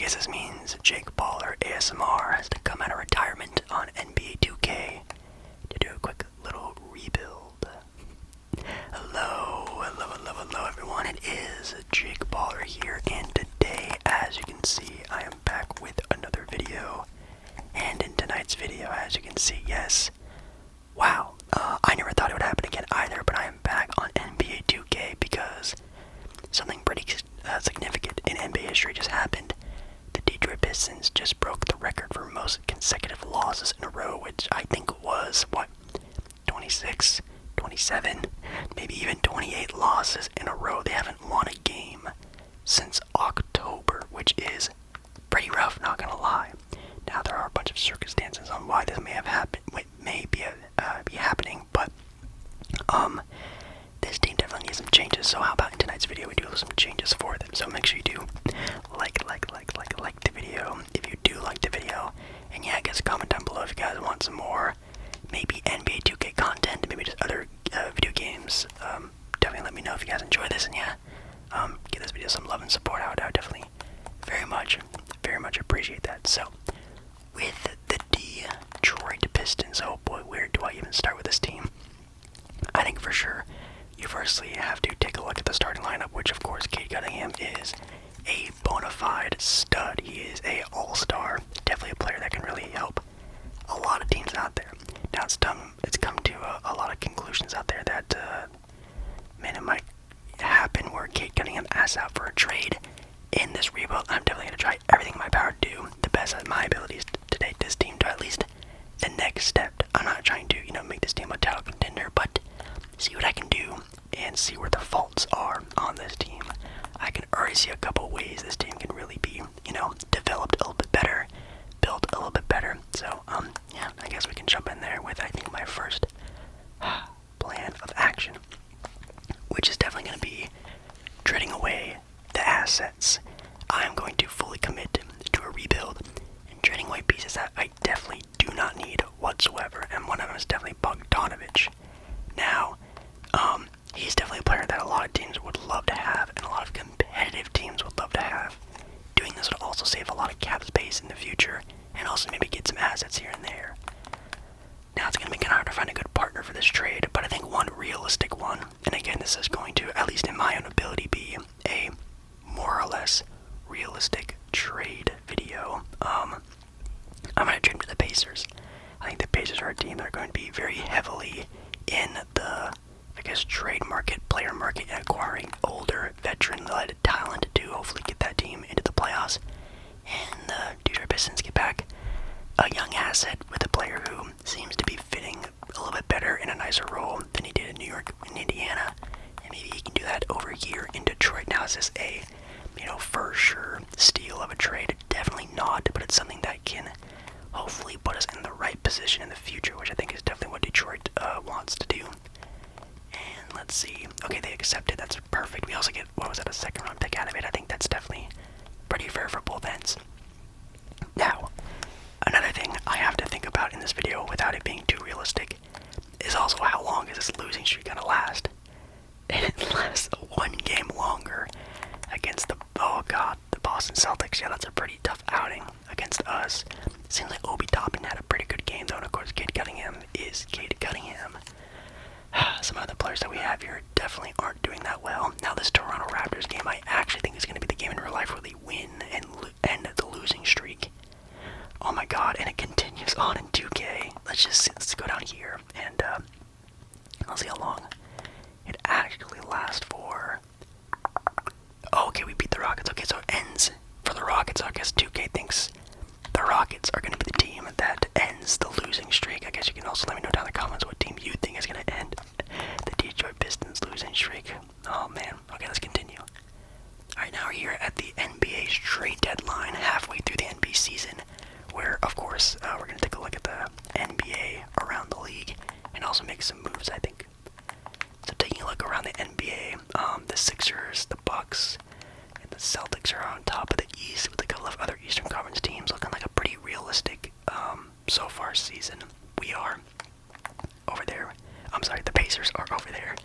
guess this means Jake Baller ASMR has to come out of retirement on NBA2K to do a quick little rebuild. Hello everyone, it is Jake Baller here, and today, as you can see, I am back with another video. And in tonight's video, as you can see, yes, wow, I never thought it would happen again either, but I am back on NBA2K because something pretty significant in NBA history just happened. The Detroit Pistons just broke the record for most consecutive losses in a row, which I think was, 26, 27, maybe even 28 losses in a row. They haven't won a game since October, which is pretty rough, not gonna lie. Now, there are a bunch of circumstances on why this may have happened, be happening, but this team definitely needs some changes. So how about in tonight's video we do some changes for them? So make sure you do like the video if you do like the video, and yeah, I guess comment down below if you guys want some more, maybe NBA 2K content, maybe just other video games. Definitely let me know if you guys enjoy this, and yeah, give this video some love and support. I would definitely very much appreciate that. So with the Detroit Pistons, oh boy, where do I even start with this team? I think for sure you firstly have to take a look at the starting lineup, which of course Cade Cunningham is a bona fide stud. He is a all-star, definitely a player that can really help a lot of teams out there. Now it's come to a lot of conclusions out there that man, it might happen where Cade Cunningham asks out for a trade in this rebuild. I'm definitely going to try everything in my power to do the best of my abilities to take this team to at least the next step. I'm not trying to, make this team a title contender, but see what I can do and see where the faults are on this team. I can already see a couple ways this team can really be, developed a little bit better, built a little bit better. So, yeah, I guess we can jump in there with, I think, my first plan of action, which is definitely going to be trading away the assets. I'm going to fully commit to a rebuild and trading away pieces that I definitely do not need whatsoever, and one of them is definitely Bogdanovich. Now, he's definitely a player that a lot of teams would love to have, and a lot of competitive teams would love to have. Doing this would also save a lot of cap space in the future, and also maybe get some assets here and there. Now, it's going to be kind of hard to find a good partner for this trade, but I think one realistic one, and again, this is going to, at least in my own ability, be a more or less realistic trade video. I'm going to trade to the Pacers. I think the Pacers are a team that are going to be very heavily in the, trade market, player market, and acquiring older, veteran-led talent to hopefully get that team into the playoffs. And the Detroit Pistons get back a young asset with a player who seems to be fitting a little bit better in a nicer role than he did in New York and Indiana. And maybe he can do that over here in Detroit. Now, is this a, for sure steal of a trade? Definitely not, but it's something that can hopefully put us in the right position in the future, which I think is definitely what Detroit wants to do. And let's see. Okay, they accepted. That's perfect. We also get, a second round pick out of it. I think that's definitely pretty fair for both ends. Now, another thing I have to think about in this video, without it being too realistic, is also how long is this losing streak going to last? And it lasts one game longer against the Boston Celtics. Yeah, that's a pretty tough outing against us. Seems like Obi Toppin had a pretty good game, though, and of course Cade Cunningham is Cade Cunningham. Some other players that we have here definitely aren't doing that well. Now, this Toronto Raptors game, I actually think is going to be the game in real life where they win and end the losing streak. Oh my god, and it continues on in 2K. Let's go down here, and I'll see how long it actually lasts for. Oh, okay, we beat the Rockets. Okay, so it ends for the Rockets. So I guess 2K thinks the Rockets are going to be the team that ends the losing streak. I guess you can also let me know down in the comments what team you think is going to end the Detroit Pistons losing streak. Oh man. Okay, let's continue. Alright, now we're here at the NBA's trade deadline, halfway through the NBA season, where, of course, we're going to take a look at the NBA around the league and also make some moves, I think. So taking a look around the NBA, the Sixers, the Bucks, and the Celtics are on top of the East with a couple of other Eastern Conference teams looking like a pretty realistic so far season. We are over there. I'm sorry, the Pacers are over there.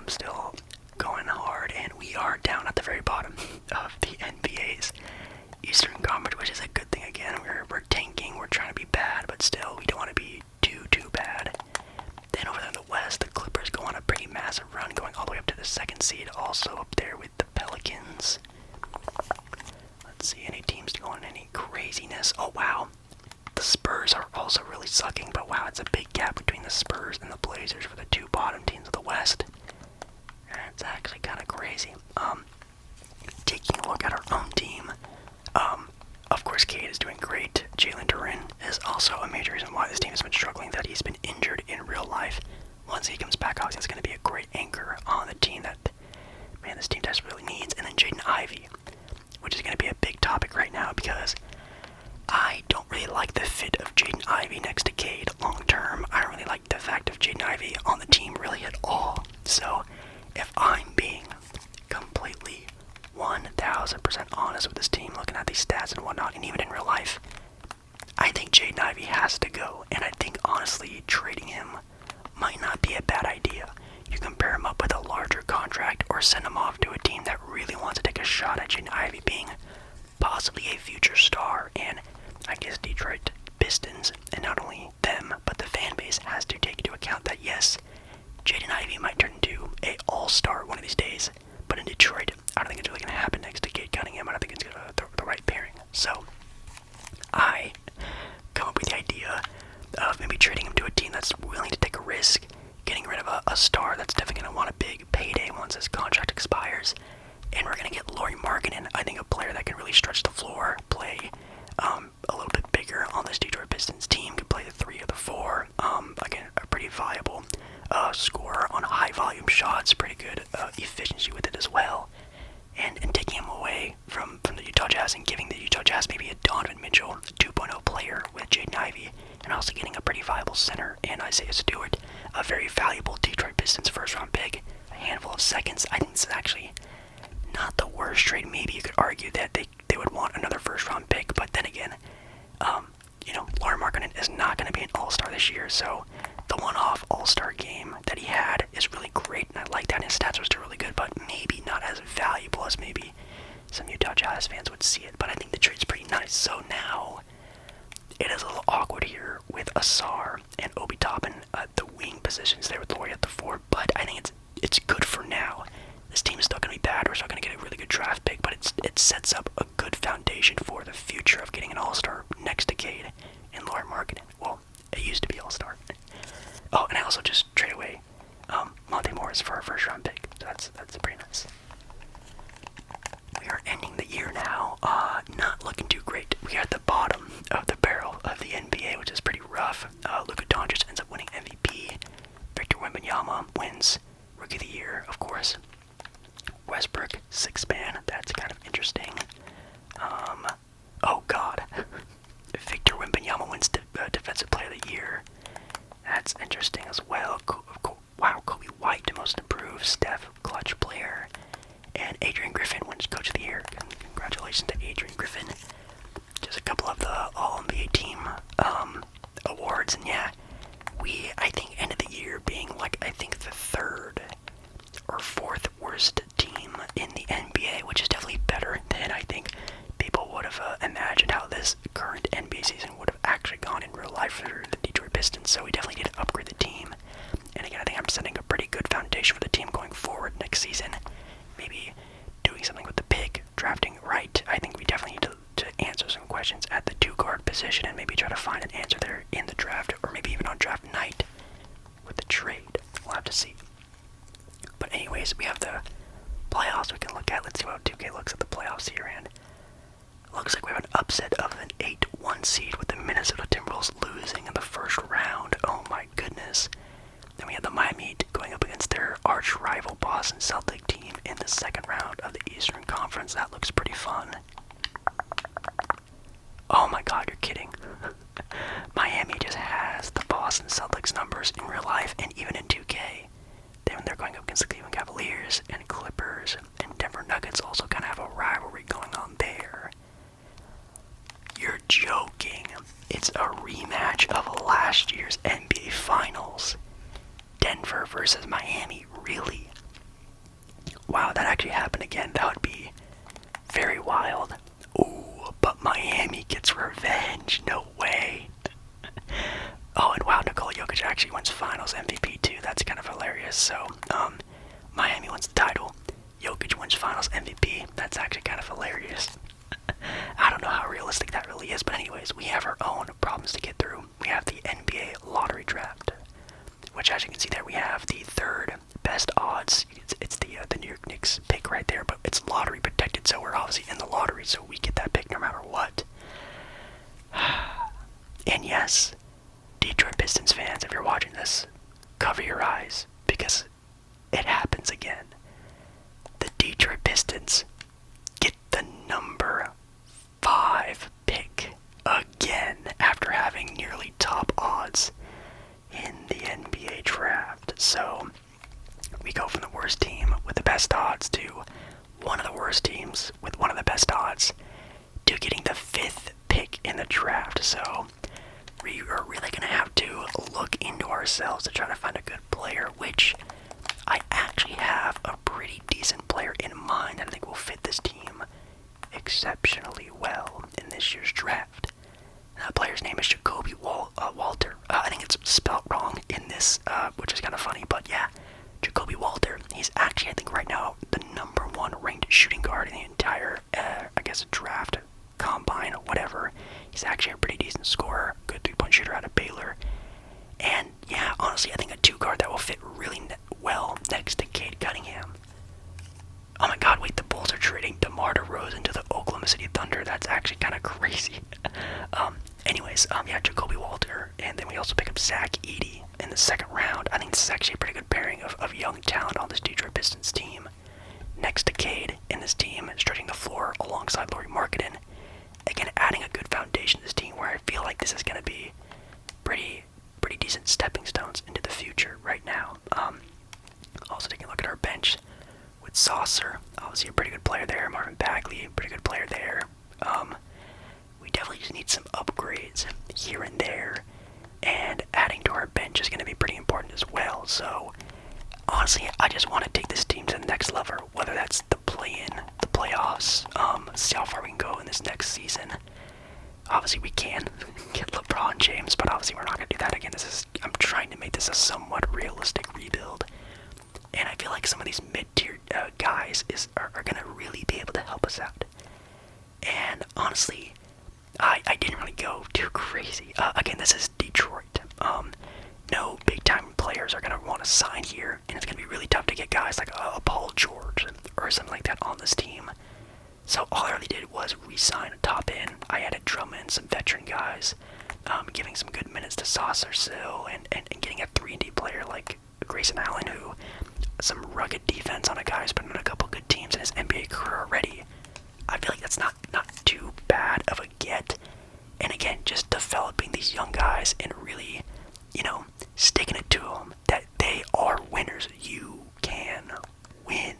Still going hard, and we are down at the very bottom of the NBA's Eastern sucking, but wow, it's a big gap between the Spurs and the Blazers for the two bottom teams of the West. It's actually kind of crazy. Taking a look at our own team, of course, Cade is doing great. Jalen Duren is also a major reason why this team has been struggling, that he's been injured in real life. Once he comes back, obviously, that's going to be a great anchor on the team that, man, this team desperately needs. And then Jaden Ivey, which is going to be a big topic right now because I don't really like the fit of Jaden Ivey next to Cade long term. I don't really like the fact of Jaden Ivey on the team really at all. So if I'm being completely 1000% honest with this team, looking at these stats and whatnot, and even in real life, I think Jaden Ivey has to go. And I think honestly trading him might not be a bad idea. You can pair him up with a larger contract or send him off to a team that really wants to take a shot at Jaden Ivey being possibly a future star. And I guess Detroit Pistons, and not only them, but the fan base has to take into account that yes, Jaden Ivey might turn into an all-star one of these days, but in Detroit, I don't think it's really going to happen next to Cade Cunningham. I don't think it's going to the right pairing. So I come up with the idea of maybe trading him to a team that's willing to take a risk, getting rid of a star that's definitely going to want a big payday once his contract expires, and we're going to get Lauri Markkanen, I think a player that can really stretch the floor, play a little bit bigger on this Detroit Pistons team, can play the 3 or the 4, again, a pretty viable scorer on high volume shots, pretty good efficiency with it as well. And taking him away from the Utah Jazz and giving the Utah Jazz maybe a Donovan Mitchell 2.0 player with Jaden Ivey, and also getting a pretty viable center in Isaiah Stewart, a very valuable Detroit Pistons first round pick, a handful of seconds. I think this is actually not the worst trade. Maybe you could argue that they would want another first round pick, but then again, Lauri Markkanen is not going to be an all-star this year, so the one-off all-star game that he had is really great, and I like that. His stats are still really good, but maybe not as valuable as maybe some Utah Jazz fans would see it. But I think the trade's pretty nice. So now it is a little awkward here with Asar and Obi Toppin at the wing positions there with Lauri at the 4, but I think it's good for now. This team is still going to be bad. We're still going to get a really good draft pick, but it sets up a good foundation for the future of getting an all-star next to Cade and Lauri Markkanen. Well, it used to be all-star. Oh, and I also just trade away Monte Morris for our first round pick. So that's pretty nice. We are ending the year now, not looking too great. We are at the bottom of the barrel of the NBA, which is pretty rough. Luka Doncic ends up winning MVP. Victor Wembanyama wins Rookie of the Year, of course. Westbrook, 6-man. That's kind of interesting. Oh god. Victor Wembanyama wins Defensive Player of the Year. That's interesting as well. Wow, Kobe White, most improved. Steph, clutch player. And Adrian Griffin wins Coach of the Year. Congratulations to Adrian Griffin. Just a couple of the All-NBA team awards. And yeah, I think, ended the year being like, I think the 3rd or 4th worst team in the NBA, which is definitely better than I think people would have imagined how this current NBA season would have actually gone in real life for the Detroit Pistons. So we definitely need to upgrade the team. And again, I think I'm setting a pretty good foundation for the team going forward next season. Maybe doing something with the pick, drafting right. I think we definitely need to answer some questions at the 2-guard position and maybe try to find an answer there in the draft, or maybe even on draft night with the trade. We'll have to see. But anyways, we have the playoffs we can look at. Let's see how 2K looks at the playoffs here, and it looks like we have an upset of an 8-1 seed with the Minnesota Timberwolves losing in the first round. Oh my goodness. Then we have the Miami Heat going up against their arch rival Boston Celtic team in the second round of the Eastern Conference. That looks pretty fun. Oh my god, you're kidding. Miami just has the Boston Celtics numbers in real life and even in 2K. Then they're going up against the Cleveland Cavaliers and Clippers, and Denver Nuggets also kind of have a rivalry going on there. You're joking. It's a rematch of last year's NBA Finals. Denver versus Miami, really? Wow, that actually happened again. That would be very wild. Ooh, but Miami gets revenge. No way. Oh, and wow, Nikola Jokic actually wins Finals MVP too. That's kind of hilarious. So, Miami wins the title. Jokic wins Finals MVP. That's actually kind of hilarious. I don't know how realistic that really is, but anyways, we have our own problems to get through. We have the NBA favorite, so we get that pick no matter what. And yes, Detroit Pistons fans, if you're watching this, cover your eyes, because it happens again. The Detroit Pistons get the number 5 pick again after having nearly top odds in the NBA draft. So we go from the worst team with the best odds to one of the worst teams with one of the best odds to getting the 5th pick in the draft. So we are really going to have to look into ourselves to try to find a good player, which I actually have a pretty decent player in mind that I think will fit this team exceptionally well in this year's draft. That player's name is Jacoby Walter. I think it's spelled wrong in this, which is kind of funny, but yeah, Jacoby Walter. He's actually, I think right now, the number 1 ranked shooting guard in the entire, draft, combine, whatever. He's actually a pretty decent scorer, good 3-point shooter out of Baylor. And yeah, honestly, I think a 2 guard that will fit really well next to Cade Cunningham. Oh my god, wait, the Bulls are trading DeMar DeRozan to the Oklahoma City Thunder. That's actually kind of crazy. Yeah, Jacoby Walter, and then we also pick up Zach Edey in the 2nd round. I think this is actually a pretty good pairing of young talent on this Detroit Pistons team. Next to Cade in this team, stretching the floor alongside Lauri Markkanen. Again, adding a good foundation to this team where I feel like this is going to be pretty decent stepping stones into the future right now. Also taking a look at our bench with Saucer, obviously a pretty good player there. Marvin Bagley, pretty good player there. We definitely just need some upgrades here and there, and adding to our bench is going to be pretty important as well. So honestly, I just want to take this team to the next level, whether that's the play-in, the playoffs, see how far we can go in this next season. Obviously, we can get LeBron James, but obviously we're not going to do that again. I'm trying to make this a somewhat realistic rebuild, and I feel like some of these mid-tier guys are going to really be able to help us out. And honestly, I didn't really go too crazy. Again, this is Detroit. No big-time players are going to want to sign here, and it's going to be really tough to get guys like a Paul George or something like that on this team. So all I really did was re-sign a top end. I added Drummond, some veteran guys, giving some good minutes to Saucer still, and getting a 3-and-D player like Grayson Allen, who some rugged defense on a guy who's been on a couple good teams in his NBA career already. I feel like that's not too bad of a get. And again, just developing these young guys and really, sticking it to them that they are winners. You can win.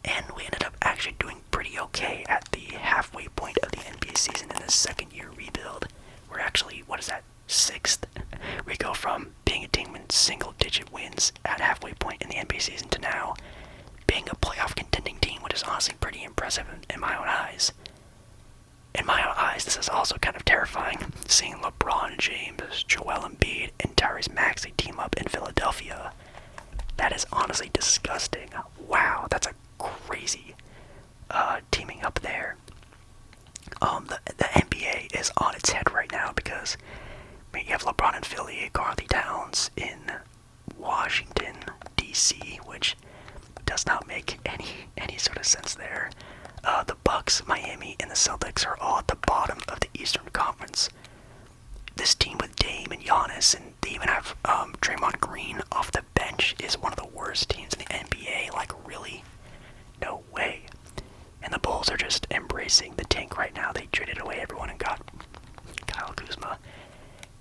And we ended up actually doing pretty okay at the halfway point of the NBA season in the 2nd year rebuild. We're actually, 6th? We go from being a team in single-digit wins at halfway point in the NBA season to now being a playoff contending team, which is honestly pretty impressive in my own eyes. In my own eyes, this is also kind of terrifying, seeing LeBron James, Joel Embiid, and Tyrese Maxey team up in Philadelphia. That is honestly disgusting. Wow, that's a crazy teaming up there. The NBA is on its head right now because you have LeBron in Philly, Karl-Anthony Towns in Washington, D.C., which does not make any sort of sense there. The Bucks, Miami, and the Celtics are all at the bottom of the Eastern Conference. This team with Dame and Giannis, and they even have Draymond Green off the bench, is one of the worst teams in the NBA. Like, really? No way. And the Bulls are just embracing the tank right now. They traded away everyone and got Kyle Kuzma.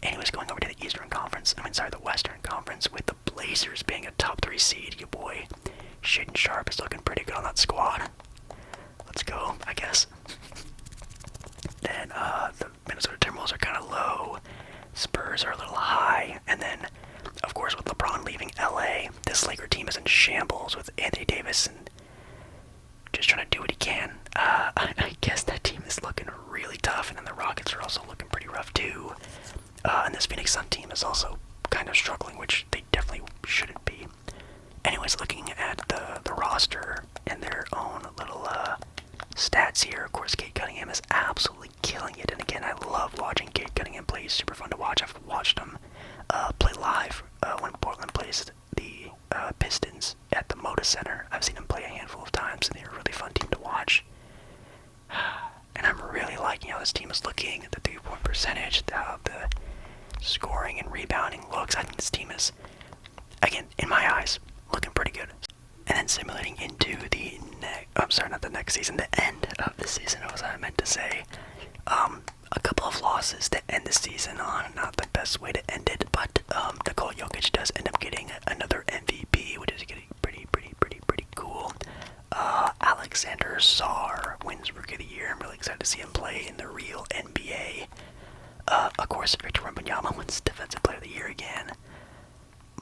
Anyways, going over to the the Western Conference, with the Blazers being a top 3 seed. Your boy Shaedon Sharpe is looking pretty good on that squad. Let's go, I guess. Then the Minnesota Timberwolves are kind of low. Spurs are a little high. And then, of course, with LeBron leaving LA, this Laker team is in shambles with Anthony Davis and just trying to do what he can. I guess that team is looking really tough. And then the Rockets are also looking pretty rough too. And this Phoenix Sun team is also kind of struggling, which they definitely shouldn't be. Anyways, looking at the roster and their own little stats here, of course, Cade Cunningham is absolutely killing it. And again, I love watching Cade Cunningham play. He's super fun to watch. I've watched him play live when Portland plays the Pistons at the Moda Center. I've seen him play a handful of times, and they're a really fun team to watch. end of the season, was what I meant to say. A couple of losses to end the season on, not the best way to end it, but Nikola Jokic does end up getting another MVP, which is getting pretty cool. Alexander Sarr wins Rookie of the Year. I'm really excited to see him play in the real NBA. Of course, Victor Wembanyama wins Defensive Player of the Year again.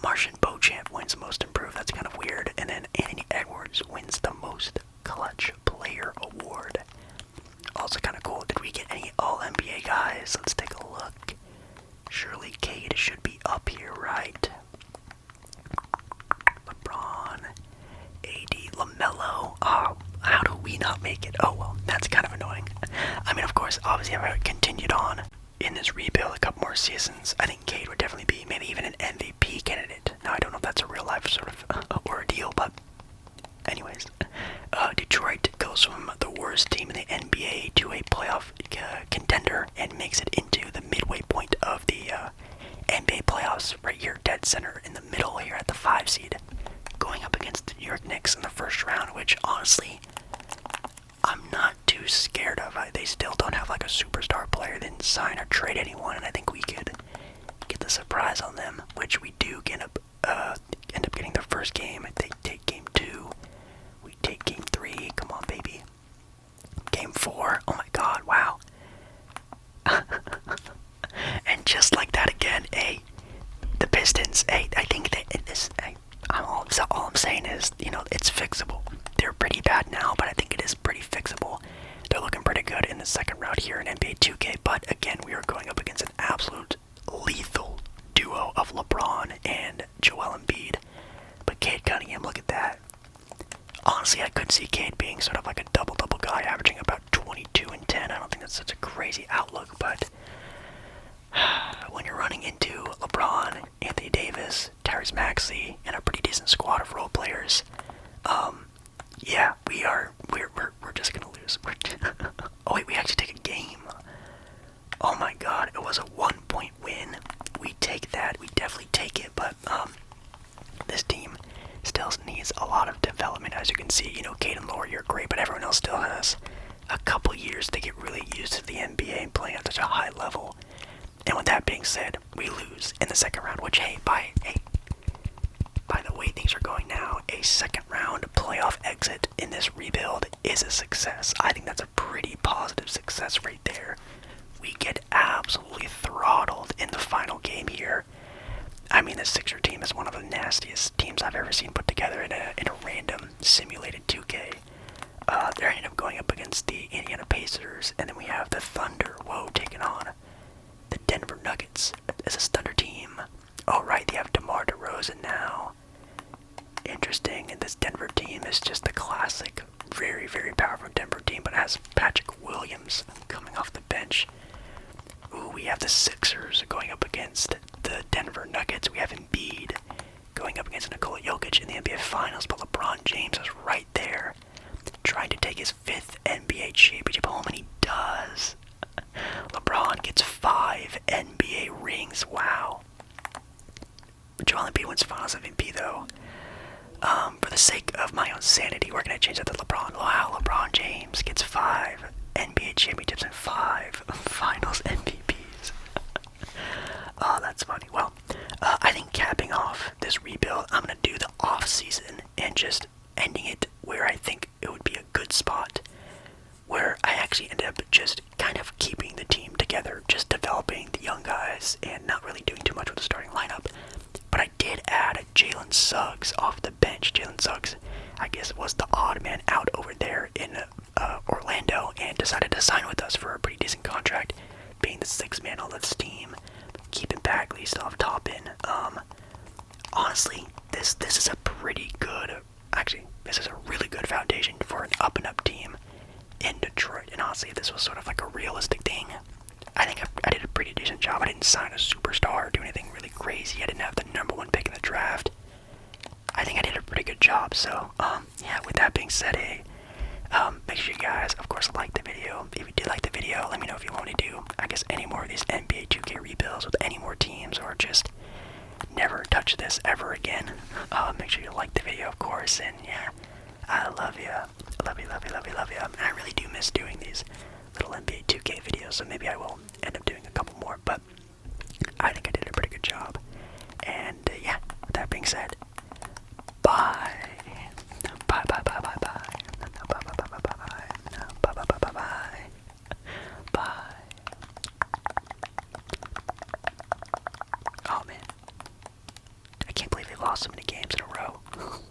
Martian Beauchamp wins Most Improved. That's kind of weird. And then Anthony Edwards wins the Most Clutch Player Award. Also kind of cool. Did we get any All-NBA guys? Let's take a look. Surely Cade should be up here, right? LeBron, AD, LaMelo. Oh, how do we not make it? Oh, well, that's kind of annoying. I mean, of course, obviously, if I continued on in this rebuild a couple more seasons, I think Cade would definitely be maybe even an MVP candidate. Now, I don't know if that's a real life sort of ordeal, but anyways. Detroit goes from the worst team in the NBA to a playoff contender and makes it into the midway point of the NBA playoffs, right here, dead center in the middle here at the 5 seed, going up against the New York Knicks in the first round, which honestly, I'm not too scared of. They still don't have like a superstar player. They didn't sign or trade anyone, and I think we could get the surprise on them, which we do end up getting the first game. They take game 2. We take game 3. Come on, baby. Game 4. Oh my God! Wow. And just like that again, the Pistons. I think that in this. All I'm saying is, it's fixable. They're pretty bad now, but I think it is pretty fixable. They're looking pretty good in the second round here in NBA2K, but again, we are going up against an absolute lethal duo of LeBron and Joel Embiid. But Cade Cunningham, look at that. Honestly, I could see Cade being sort of like a double-double guy, averaging about 22 and 10. I don't think that's such a crazy outlook, but when you're running into LeBron, Anthony Davis, Tyrese Maxey, and a pretty decent squad of role players, yeah, we're just gonna lose. Oh wait, we actually take a game. Oh my God, it was a 1-point win. We take that. We definitely take it. But this team still needs a lot of development, as you can see. Cade and Laurie are great, but everyone else still has a couple years to get really used to the NBA and playing at such a high level. And with that being said, we lose in the second round, which, by the way things are going now, a second round playoff exit in this rebuild is a success. I think that's a pretty positive success right there. We get absolutely throttled in the final game here. I mean, the Sixer team is one of the nastiest teams I've ever seen put together in a random simulated 2K. They're ending up going up against the Indiana Pacers, and then we have the Thunder, taking on the Denver Nuggets as a Thunder team. Oh, right, they have DeMar DeRozan now. Interesting, and this Denver team is just the classic, very, very powerful Denver team, but it has Patrick Williams coming off the bench. Ooh, we have the Sixers going up against the Denver Nuggets. We have Embiid going up against Nikola Jokic in the NBA Finals, but LeBron James is right there, trying to take his 5th NBA championship home, and he does. LeBron gets 5 NBA rings. Wow. Joel Embiid wins Finals MVP, though. For the sake of my own sanity, we're going to change that to LeBron. Wow, LeBron James gets 5 NBA championships and 5 Finals MVPs. Oh, that's funny. Well, I think capping off this rebuild, I'm going to do the off-season and just ending it where I think it would be a good spot, where I actually ended up just kind of keeping the team together, just developing the young guys and not really doing too much with the starting lineup. But I did add Jalen Suggs off the bench. Jalen Suggs, I guess, was the odd man out over there in Orlando and decided to sign with us for a pretty decent contract, being the 6th man on this team. Keeping Bagley still off top in. Honestly, this is a pretty good, this is a really good foundation for an up-and-up team in Detroit. And honestly, this was sort of like a realistic thing. I think I did a pretty decent job. I didn't sign a superstar or do anything really crazy. I didn't have the #1 pick in the draft. I think I did a pretty good job. So, yeah, with that being said, make sure you guys, of course, like the video. If you did like the video, let me know if you want me to do, any more of these NBA 2K rebuilds with any more teams, or just never touch this ever again. Make sure you like the video, of course, and yeah, I love you. I love you, love you, love you, love you. And I really do lost so many games in a row.